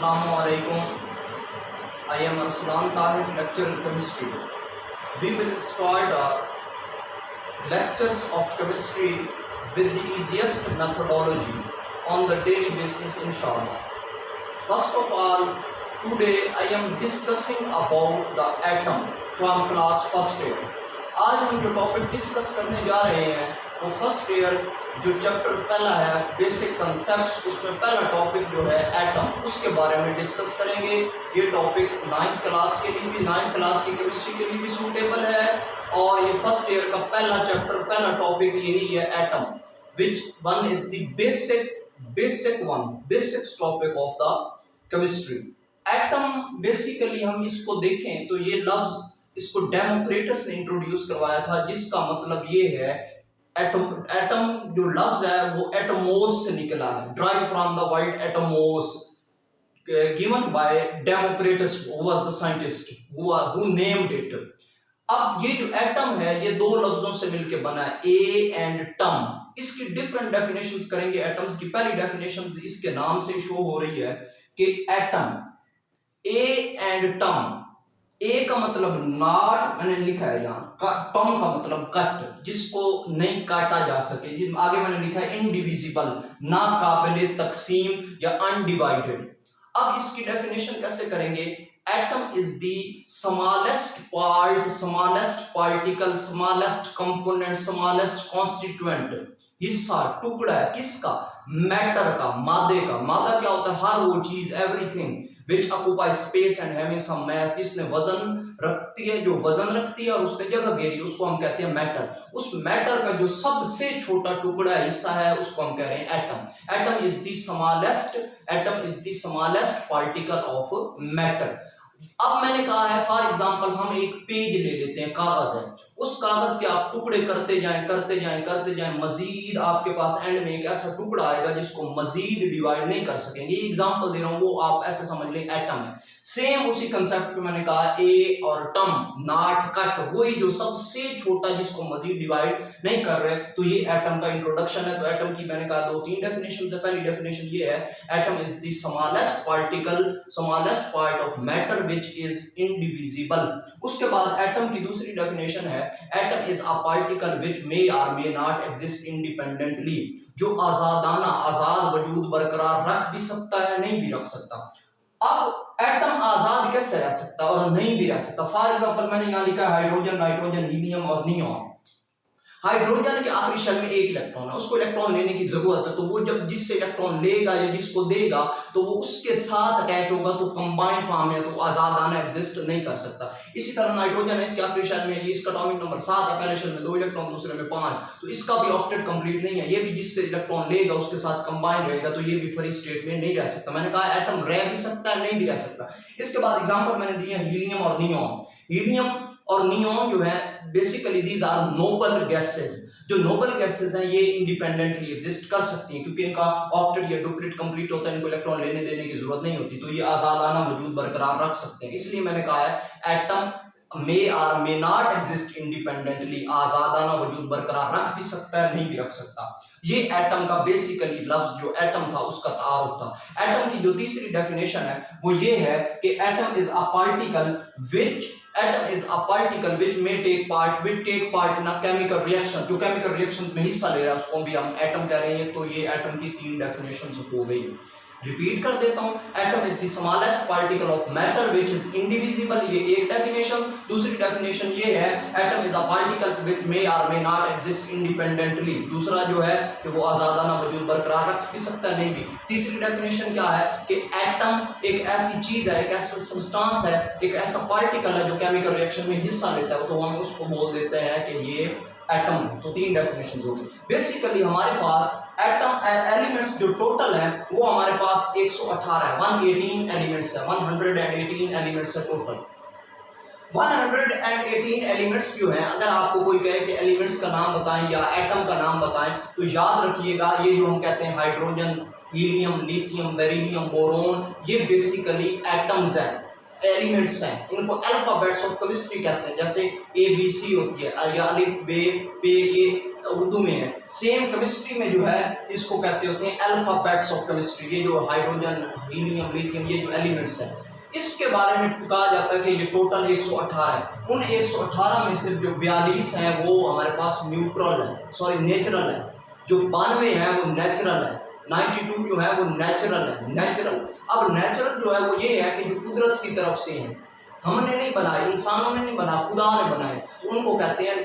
Assalamu alaikum. I am Arslan Tahir, lecturer in chemistry. We will start lectures of chemistry with the easiest methodology on the daily basis, inshallah. First of all, today I am discussing about the atom from class first year. आज हम जो topic discuss करने जा रहे हैं वो first year जो chapter पहला है बेसिक कंसेप्ट्स, उसमें पहला टॉपिक जो है एटम, उसके बारे में डिस्कस करेंगे। ये टॉपिक 9th क्लास के लिए भी, 9th क्लास की केमिस्ट्री के लिए भी सूटेबल है और ये फर्स्ट ईयर का पहला चैप्टर, पहला टॉपिक यही है atom, which one is the basic topic of the chemistry. Atom basically हम इसको देखें तो ये लफ्ज इसको डेमोक्रेटस ने इंट्रोड्यूस करवाया था, जिसका मतलब ये है एटम। एटम जो लफ्ज है वो एटमोस से निकला है, drive from the word Atmos, given by Democritus who was the scientist who named it. अब ये जो एटम है ये दो लफ्जों से मिलकर बना है, ए एंड टम। इसकी डिफरेंट डेफिनेशंस करेंगे एटम्स की। पहली डेफिनेशन इसके नाम से शो हो रही है कि एटम, ए एंड टम। ए का मतलब नॉट, मैंने लिखा है यहाँ, टम का मतलब कट, जिसको नहीं काटा जा सके। आगे मैंने लिखा है इनडिविजिबल, ना काबिले तकसीम या अनडिवाइडेड। अब इसकी डेफिनेशन कैसे करेंगे? Atom is the smallest part, smallest particle, smallest component, smallest constituent, हिस्सा, टुकड़ा है किसका? मैटर का, मादे का। मादा क्या होता है? हर वो चीज, everything which occupies space and having some mass, जिसने वजन रखती है, जो वजन रखती है और उसने जगह घेरी, उसको हम कहते हैं मैटर। उस मैटर का जो सबसे छोटा टुकड़ा हिस्सा है उसको हम कह रहे हैं atom. Atom is the smallest particle of matter. अब मैंने कहा है फॉर एग्जांपल हम एक पेज ले लेते हैं, कागज है, उस कागज के आप टुकड़े करते जाएं, मजीद आपके पास एंड में एक ऐसा टुकड़ा आएगा जिसको मजीद डिवाइड नहीं कर सकेंगे। ये एग्जांपल दे रहा हूं, वो आप ऐसे समझ लें एटम है। सेम उसी कंसेप्ट पे मैंने कहा ए और टम, नॉट कट, वही जो सबसे छोटा जिसको मजीद डिवाइड नहीं कर रहे, तो ये एटम का इंट्रोडक्शन है। तो एटम की मैंने कहा 2-3 डेफिनेशन है। पहली डेफिनेशन ये है, atom is the smallest particle, smallest part of matter which is indivisible। उसके बाद एटम की दूसरी डेफिनेशन है, atom is a particle which may or may not exist independently, जो आजादाना, आजाद वजूद बरकरार रख भी सकता है, नहीं भी रख सकता। अब एटम आजाद कैसे रह सकता और नहीं भी रह सकता? फॉर एग्जांपल मैंने यहाँ लिखा है हाइड्रोजन, नाइट्रोजन, हीलियम और नियॉन। हाइड्रोजन के आखिरी शेल में एक इलेक्ट्रॉन है, उसको इलेक्ट्रॉन लेने की जरूरत है, तो वो जब जिससे इलेक्ट्रॉन लेगा या जिसको देगा तो वो उसके साथ अटैच होगा, तो कंबाइंड फॉर्म में, तो आजादाना एग्जिस्ट नहीं कर सकता। इसी तरह नाइट्रोजन है, इसके आखिरी शेल में, इसका एटॉमिक नंबर 7 है, पहले शेल में 2 इलेक्ट्रॉन, दूसरे में 5, तो इसका भी ऑक्टेट कंप्लीट नहीं है। ये भी जिससे इलेक्ट्रॉन लेगा उसके साथ कंबाइंड रहेगा, तो ये भी फ्री स्टेट में नहीं रह सकता। मैंने कहा एटम रह भी सकता है, नहीं भी रह सकता। इसके बाद एग्जाम्पल मैंने दिए हीलियम और नियॉन। हीलियम और नियॉन जो है basically these are noble gases. जो नोबल गैसेस हैं ये इंडिपेंडेंटली एग्जिस्ट कर सकती हैं, क्योंकि इनका ऑक्टेट या डुप्लेट कंप्लीट होता है, इनको इलेक्ट्रॉन लेने देने की जरूरत नहीं होती, तो ये आजादाना वजूद बरकरार रख सकते हैं। इसलिए मैंने कहा है एटम मे और मे नॉट एग्जिस्ट इंडिपेंडेंटली, आजादाना वजूद बरकरार रख भी सकता है, नहीं भी रख सकता। ये एटम का बेसिकली लफ्ज जो एटम था उसका तारुफ था। एटम की जो तीसरी डेफिनेशन है वो ये है कि atom is a particle which may take part in a chemical reaction, जो केमिकल रिएक्शन में हिस्सा ले रहा है उसको भी हम एटम कह रहे हैं। तो ये एटम की 3 डेफिनेशंस हो गई। रिपीट कर देता हूं, atom is the smallest particle of matter which is indivisible, ये एक डेफिनेशन। दूसरी डेफिनेशन ये है, atom is a particle which may और मे नॉट एग्जिस्ट इंडिपेंडेंटली, दूसरा जो है कि वो आजादाना वजूद बरकरार रख भी सकता है, नहीं भी। तीसरी डेफिनेशन क्या है कि एटम एक ऐसी चीज है, एक ऐसा सब्सटेंस है, एक ऐसा पार्टिकल है जो केमिकल रिएक्शन में हिस्सा लेता है, तो हम उसको बोल देते हैं कि ये एटम। तो 3 डेफिनेशन हो गई। बेसिकली हमारे पास एटम एलिमेंट्स जो टोटल है वो हमारे पास 118 है, 118 एलिमेंट्स है, 118 एलिमेंट्स है टोटल। 118 एलिमेंट्स जो हैं, अगर आपको कोई कहे कि एलिमेंट्स का नाम बताएं या एटम का नाम बताएं, तो याद रखिएगा ये जो हम कहते हैं hydrogen, helium, lithium, beryllium, boron, ये बेसिकली एटम्स हैं। एलिमेंट्स हैं इनको अल्फाबेट्स ऑफ केमिस्ट्री कहते हैं। जैसे ABC होती है या अलिफ बे पे, ये उर्दू में है। सेम केमिस्ट्री में जो है इसको कहते होते हैं अल्फाबेट्स ऑफ केमिस्ट्री। ये जो हाइड्रोजन, हीलियम, लिथियम, ये जो एलिमेंट्स हैं इसके बारे में कहा जाता है कि ये टोटल 118 है। उन 118 में से जो 42 हैं वो हमारे पास न्यूट्रल है, सॉरी नेचुरल है। जो 92 है वो नेचुरल है, 92 जो है वो नेचुरल है, नेचुरल। अब नेचुरल जो है वो ये है कि जो कुदरत की तरफ से है, हमने नहीं बनाए, इंसानों ने नहीं बनाया, खुदा ने बनाए, उनको कहते हैं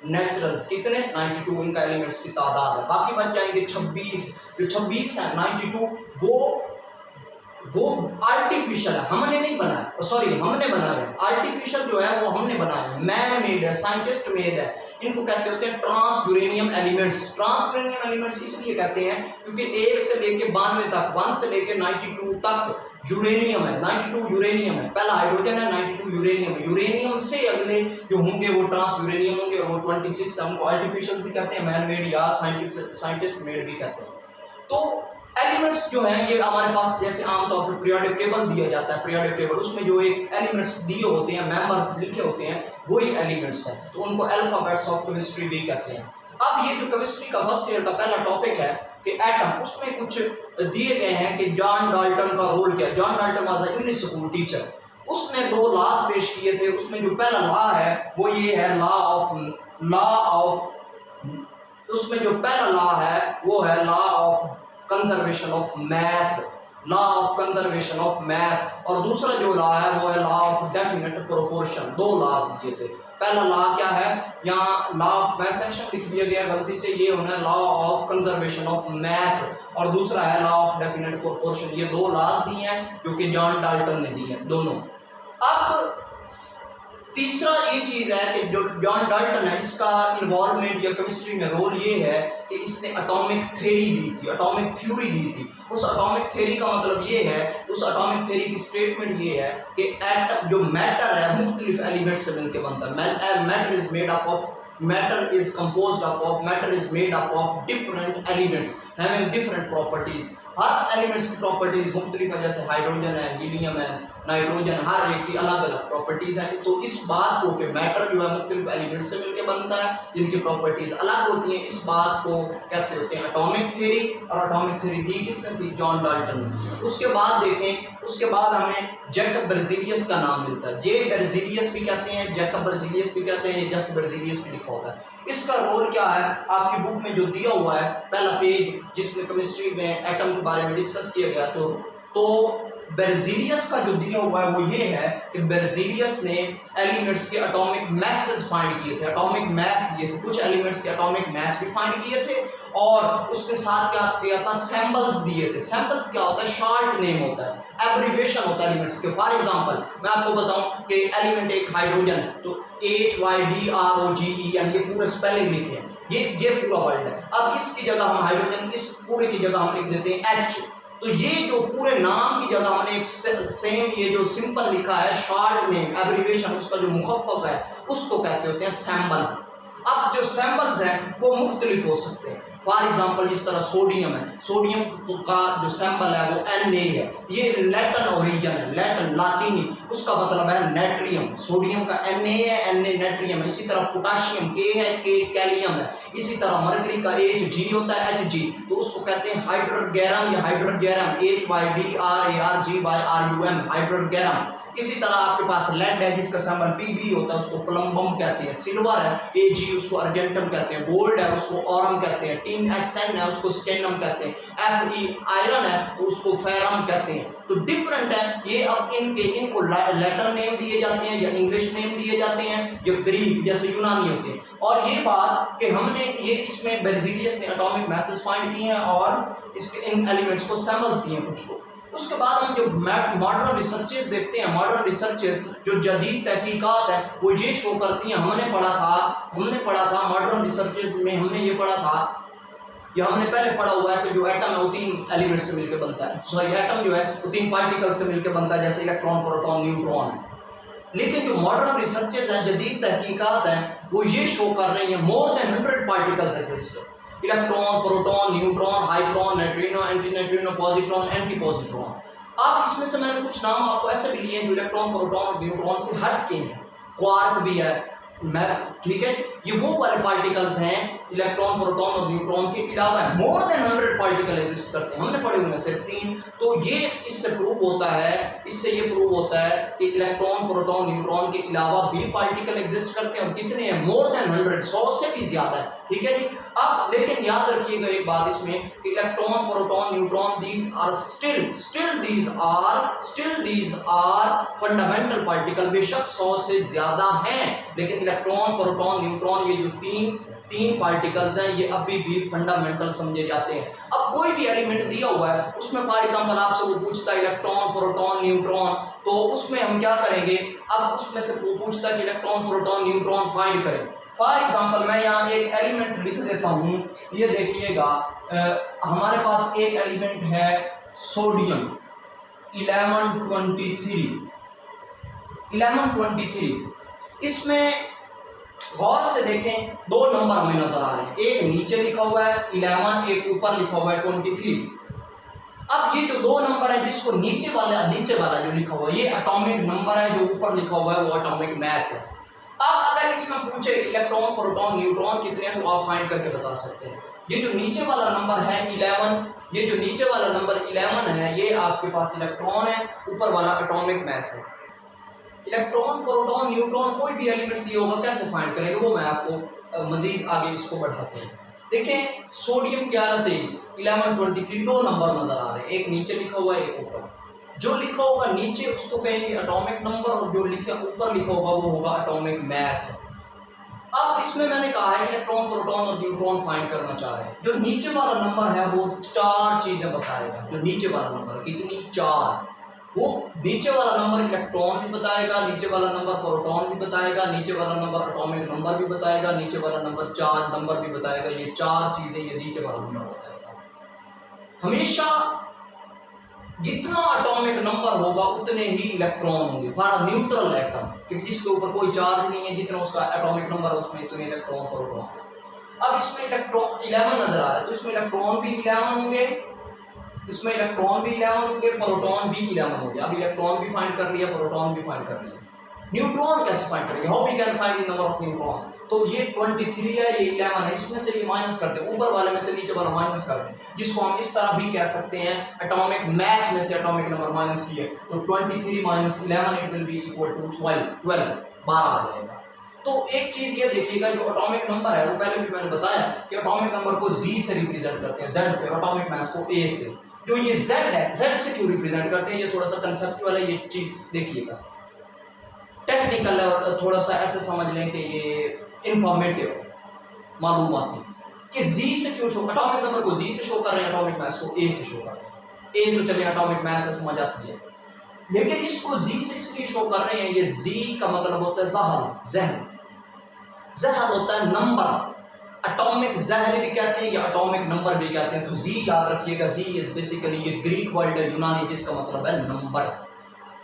नेचुरल्स। कितने? 92 इनका एलिमेंट्स की तादाद है। बाकी बच जाएंगे 26। जो 26 है 92 वो आर्टिफिशियल है, हमने नहीं बनाया, सॉरी हमने बनाया। आर्टिफिशियल जो है वो हमने बनाया, मैन मेड है, साइंटिस्ट मेड है। इनको कहते होते हैं trans uranium elements. Trans uranium elements इसलिए कहते हैं क्योंकि 1 से लेके 92 तक, 1 से लेके 92 तक यूरेनियम है। 92 यूरेनियम है, पहला हाइड्रोजन है, 92 यूरेनियम। यूरेनियम से अगले जो होंगे वो ट्रांस यूरेनियम होंगे, और वो 26 है। उनको आर्टिफिशियल भी कहते हैं, मैन मेड या साइंटिस्ट मेड भी कहते हैं। तो एलिमेंट्स जो हैं ये हमारे पास जैसे आमतौर पर पीरियोडिक टेबल दिया जाता है, पीरियोडिक टेबल उसमें जो एक एलिमेंट्स दिए होते हैं, मेंबर्स लिखे होते हैं, वही एलिमेंट्स हैं। तो उनको अल्फाबेट्स ऑफ केमिस्ट्री भी कहते हैं। अब ये जो केमिस्ट्री का फर्स्ट ईयर का पहला टॉपिक है कि एटम, उसमें कुछ दिए गए हैं कि जॉन डाल्टन का रोल क्या है। John Dalton was English school teacher. उसने 2 लॉज पेश किए थे। उसमें जो पहला लॉ है वो ये है उसमें जो पहला लॉ है वो है law of conservation of mass, law of conservation of mass. और दूसरा जो लॉ है वो है law of definite proportion. 2 laws दिए थे। पहला लॉ क्या है, यहाँ लॉ ऑफ मैस सेक्शन लिख दिया गया गलती से, ये होना है law of conservation of mass, और दूसरा है लॉ ऑफ डेफिनेट प्रोपोर्शन। ये 2 लॉज दिए हैं जो कि जॉन डाल्टन ने दिए हैं दोनों। अब तीसरा ये चीज है कि जो जॉन डाल्टन है इसका इन्वॉल्वमेंट या केमिस्ट्री में रोल ये है कि इसने एटॉमिक थ्योरी दी थी, एटॉमिक थ्योरी दी थी। उस एटॉमिक थ्योरी का मतलब ये है, उस एटॉमिक थ्योरी की स्टेटमेंट ये है कि एटम जो मैटर है मुख्तलिफ एलिमेंट से मिलकर बनता है। Matter is made up of, matter is composed of, matter is made up of different elements having different properties. Her elements की प्रॉपर्टीज मुख्तलिफ है, जैसे हाइड्रोजन है, हीलियम है, नाइट्रोजन, हर एक की अलग अलग प्रॉपर्टीज हैं। तो इस बात को कि मैटर जो है मुख्तलिफ एलिमेंट्स से मिलकर बनता है, जिनकी प्रॉपर्टीज अलग होती हैं, इस बात को कहते होते हैं एटॉमिक थ्योरी। और एटॉमिक थ्योरी दी किसने थी? जॉन डाल्टन ने। उसके बाद देखें, उसके बाद हमें जैकब बेrzelius का नाम मिलता है। ये बेrzelius भी कहते हैं, जैकब बेrzelius भी कहते हैं, जस्ट बेrzelius भी लिखा होता है। इसका रोल क्या है आपकी बुक में जो दिया हुआ है, पहला पेज जिसमें केमिस्ट्री में एटम के बारे में डिस्कस किया गया, तो बेrzelius का जो दिया हुआ है वो ये है कि बेrzelius ने एलिमेंट्स के एटॉमिक मैसेस फाइंड किए थे, एटॉमिक मैस दिए थे, कुछ एलिमेंट्स के एटॉमिक मैस भी फाइंड किए थे, और उसके साथ क्या किया था, सैंपल्स दिए थे। सैंपल्स क्या होता है? शॉर्ट नेम होता है, एब्रिविएशन होता है एलिमेंट्स के। फॉर एग्जांपल मैं आपको बताऊं कि एलिमेंट एक हाइड्रोजन, तो HYDROGEN, ये पूरे स्पेलिंग लिखे हैं, ये पूरा वर्ड है। अब इसकी जगह हम हाइड्रोजन, इस पूरे की जगह हम लिख देते हैं H। तो ये जो पूरे नाम की जगह हमने एक सेम ये जो सिंपल लिखा है शॉर्ट नेम, एब्रिविएशन, उसका जो मुखफ़्फ़फ़ है उसको कहते होते हैं सैंपल। अब जो सैंपल्स हैं वो मुख्तलिफ हो सकते हैं। फॉर एग्जाम्पल जिस तरह सोडियम है, सोडियम का जो सैंपल है वो Na है, ये लैटिन ओरिजिन है, लैटिन लातीनी, उसका मतलब है नेट्रियम। सोडियम का Na है, Na नेट्रियम है। इसी तरह पोटाशियम K है, K कैलियम है। इसी तरह मरकरी का Hg होता है, Hg, तो उसको कहते हैं हाइड्रोगैरम या हाइड्रोगैरम, HYDRARGYRUM, हाइड्रोगैरम। इसी तरह आपके पास लेड है जिसका सैंपल Pb होता है, उसको प्लम्बम कहते हैं। सिल्वर है Ag, उसको अर्जेंटम कहते हैं। गोल्ड है उसको ऑरम कहते हैं। टिन SN है उसको स्टेनम कहते हैं। Fe आयरन है तो उसको फेरम कहते हैं। तो डिफरेंट है ये। अब इनको लेटर नेम दिए जाते हैं या इंग्लिश नेम दिए जाते हैं या ग्रीक जैसे यूनानी होते हैं। और ये बात कि हमने ये इसमें बेrzelius ने एटॉमिक मैसेज फाइंड किए हैं और इसके इन एलिमेंट्स को सैंपल्स दिए कुछ को। उसके बाद हम जो मॉडर्न रिसर्चेस देखते हैं, मॉडर्न रिसर्चेस जो जदीद तहकीकात है वो ये शो करती हैं। हमने पढ़ा था मॉडर्न रिसर्चेस में, हमने ये पढ़ा था, ये हमने पहले पढ़ा हुआ है कि जो एटम है वो 3 एलिमेंट से मिलकर बनता है। सॉरी, एटम जो है वो 3 पार्टिकल से मिलकर बनता है, जैसे इलेक्ट्रॉन, प्रोटॉन, न्यूट्रॉन। लेकिन जो मॉडर्न रिसर्चेस हैं, जदीद तहकीकात हैं, वो ये शो कर रही हैं more than 100 particles exist. Electron, proton, neutron, hadron, neutrino, anti neutrino, positron, anti positron. अब इसमें से मैंने कुछ नाम आपको ऐसे भी लिए जो इलेक्ट्रॉन, प्रोटॉन और न्यूट्रॉन से हट के हैं। क्वार्क भी है, मैं ठीक है, ये वो वाले पार्टिकल्स हैं इलेक्ट्रॉन, प्रोटॉन और न्यूट्रॉन के अलावा मोर देन 100 पार्टिकल एग्जिस्ट करते हैं। हमने पढ़े हुए हैं सिर्फ 3। तो ये इससे प्रूव होता है, इससे ये प्रूव होता है कि इलेक्ट्रॉन, प्रोटॉन, न्यूट्रॉन के अलावा भी पार्टिकल एग्जिस्ट करते हैं, और कितने हैं? मोर देन 100, 100 से भी ज्यादा है। ठीक है जी। अब लेकिन याद रखिएगा एक बात इसमें, electron, proton, neutron, these are still these are fundamental particle. बेशक 100 से ज्यादा हैं, लेकिन इलेक्ट्रॉन, प्रोटॉन, न्यूट्रॉन, ये जो तीन पार्टिकल्स हैं, ये अभी भी फंडामेंटल समझे जाते हैं। अब कोई भी एलिमेंट दिया हुआ है, उसमें फॉर एग्जांपल आपसे वो पूछता है इलेक्ट्रॉन, प्रोटॉन, न्यूट्रॉन, तो उसमें हम क्या करेंगे? अब उसमें से वो पूछता है कि इलेक्ट्रॉन, प्रोटॉन, न्यूट्रॉन फाइंड करें। फॉर एग्जांपल मैं यहाँ एक एलिमेंट लिख देता हूँ, ये देखिएगा, हमारे पास एक एलिमेंट है सोडियम 1123। इसमें गौर से देखें, 2 नंबर हमें नजर आ रहे हैं, एक नीचे लिखा हुआ है 11, एक ऊपर लिखा हुआ है 23। अब ये जो 2 नंबर है, जिसको नीचे वाला जो लिखा हुआ है, ये एटॉमिक नंबर है, जो ऊपर लिखा हुआ है वो एटॉमिक मास है। अब अगर इसमें पूछे इलेक्ट्रॉन, प्रोटॉन, न्यूट्रॉन कितने हैं, तो आप फाइंड करके बता सकते हैं। ये जो नीचे वाला नंबर है 11, ये जो नीचे वाला नंबर 11 है, ये आपके पास इलेक्ट्रॉन है, ऊपर वाला एटॉमिक मास है। इलेक्ट्रॉन, प्रोटॉन, न्यूट्रॉन कोई भी एलिमेंट दिया होगा, कैसे फाइंड करेंगे वो मैं आपको मजीद आगे इसको बढ़ाते हैं। देखें, सोडियम 1123, 1123, 2 नंबर नजर आ रहे हैं, एक नीचे लिखा हुआ है, एक ऊपर। जो लिखा होगा नीचे उसको कहेंगे एटॉमिक नंबर, और जो ऊपर लिखा होगा वो होगा एटॉमिक मास। अब इसमें मैंने कहा है इलेक्ट्रॉन, प्रोटॉन और न्यूट्रॉन फाइंड करना चाह रहे हैं। जो नीचे वाला नंबर है वो 4 चीजें बताएगा। जो नीचे वाला नंबर कितनी? 4। वो नीचे वाला नंबर इलेक्ट्रॉन भी बताएगा, नीचे वाला नंबर प्रोटॉन भी बताएगा, नीचे वाला नंबर एटॉमिक नंबर भी बताएगा, नीचे वाला नंबर चार्ज नंबर भी बताएगा। ये 4 चीजें ये नीचे वाला नंबर बताएगा। हमेशा जितना एटॉमिक नंबर होगा उतने ही इलेक्ट्रॉन होंगे, फॉर न्यूट्रल एटम, क्योंकि जिसके ऊपर कोई चार्ज नहीं है, जितना उसका एटॉमिक नंबर है उसमें इतने इलेक्ट्रॉन, प्रोटॉन। अब इसमें इलेक्ट्रॉन 11 नजर आ रहा है, तो इसमें इलेक्ट्रॉन भी 11 होंगे, इसमें इलेक्ट्रॉन भी 11 होंगे, प्रोटॉन भी 11 होंगे। अब इलेक्ट्रॉन भी फाइंड कर लिया, प्रोटॉन भी फाइंड कर लिया। न्यूट्रॉन कैसे फाइंड करेंगे? How we can find the number of neutrons? तो ये 23 है, ये 11 है, इसमें से ये माइनस करते हैं, ऊपर वाले में से नीचे वाला माइनस करते हैं, जिसको हम इस तरह भी कह सकते हैं, एटॉमिक मास में से एटॉमिक नंबर माइनस किए, तो 23 minus 11 it will be equal to 12 आ जाएगा। तो एक चीज ये देखिएगा, जो एटॉमिक नंबर है वो पहले भी मैंने बताया कि एटॉमिक नंबर को Z से रिप्रेजेंट करते हैं, Z से, एटॉमिक मास को A से। जो ये Z है, Z से क्यों रिप्रेजेंट करते हैं? ये थोड़ा सा कंसेप्चुअल है, ये चीज देखिएगा, टेक्निकल है, और थोड़ा सा ऐसे समझ लें कि ये इंफॉर्मेटिव मालूमाती कि Z से क्यों शो, एटॉमिक नंबर को Z से शो कर रहे हैं, एटॉमिक मास को A से शो कर रहे हैं। A तो चलिए एटॉमिक मास से समझ आती है, लेकिन इसको Z से इसलिए शो कर रहे हैं, ये Z का मतलब होता है जहल, जहल होता है नंबर, एटॉमिक जहल भी कहते हैं या एटॉमिक नंबर भी कहते हैं। तो Z याद रखिएगा, Z इज बेसिकली, ये ग्रीक वर्ड है, यूनानी, जिसका मतलब है नंबर।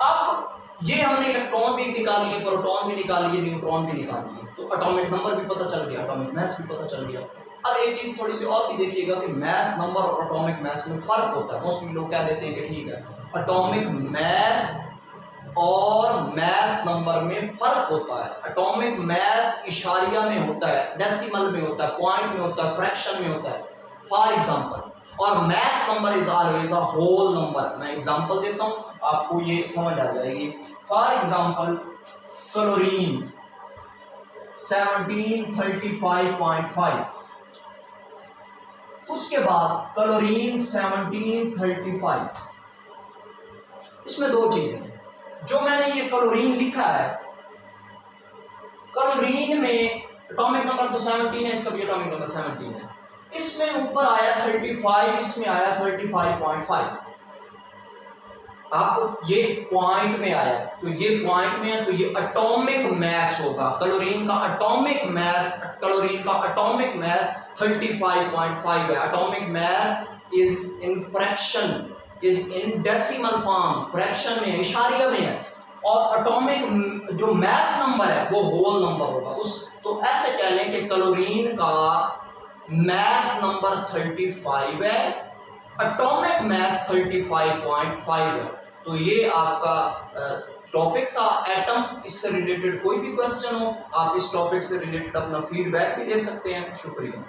अब ये हमने इलेक्ट्रॉन भी निकाल लिए, प्रोटॉन भी निकाल लिए, न्यूट्रॉन भी निकाल लिए, तो एटॉमिक नंबर भी पता चल गया, एटॉमिक मास भी पता चल गया। अब एक चीज थोड़ी सी और भी देखिएगा कि मास नंबर और एटॉमिक मास में फर्क होता है। मोस्टली लोग कह देते हैं कि ठीक है, एटॉमिक मास और मास नंबर में फर्क होता है। एटॉमिक मास इशारिया में होता है, डेसिमल में होता है, पॉइंट में होता है, फ्रैक्शन में होता है, फॉर एग्जांपल। और mass number is always a whole number. मैं एग्जांपल देता हूं, आपको ये समझ आ जाएगी। फॉर एग्जांपल, क्लोरीन 1735.5, उसके बाद क्लोरीन 1735। इसमें 2 चीजें हैं। जो मैंने ये क्लोरीन लिखा है, क्लोरीन में एटॉमिक नंबर तो 17 है, इसका भी एटॉमिक नंबर 17 है। इसमें ऊपर आया 35, इसमें आया 35.5। आपको ये पॉइंट में आया, तो ये पॉइंट में है, तो ये एटॉमिक मास होगा। क्लोरीन का एटॉमिक मास 35.5 है। Atomic mass is in fraction, is in decimal form, fraction में, इशारिया में है। और एटॉमिक जो मास नंबर है वो होल नंबर होगा। तो ऐसे कह लें कि क्लोरीन का मास नंबर 35 है, एटॉमिक मास 35.5 है। तो ये आपका टॉपिक था एटम। इससे रिलेटेड कोई भी क्वेश्चन हो आप इस टॉपिक से रिलेटेड अपना फीडबैक भी दे सकते हैं। शुक्रिया।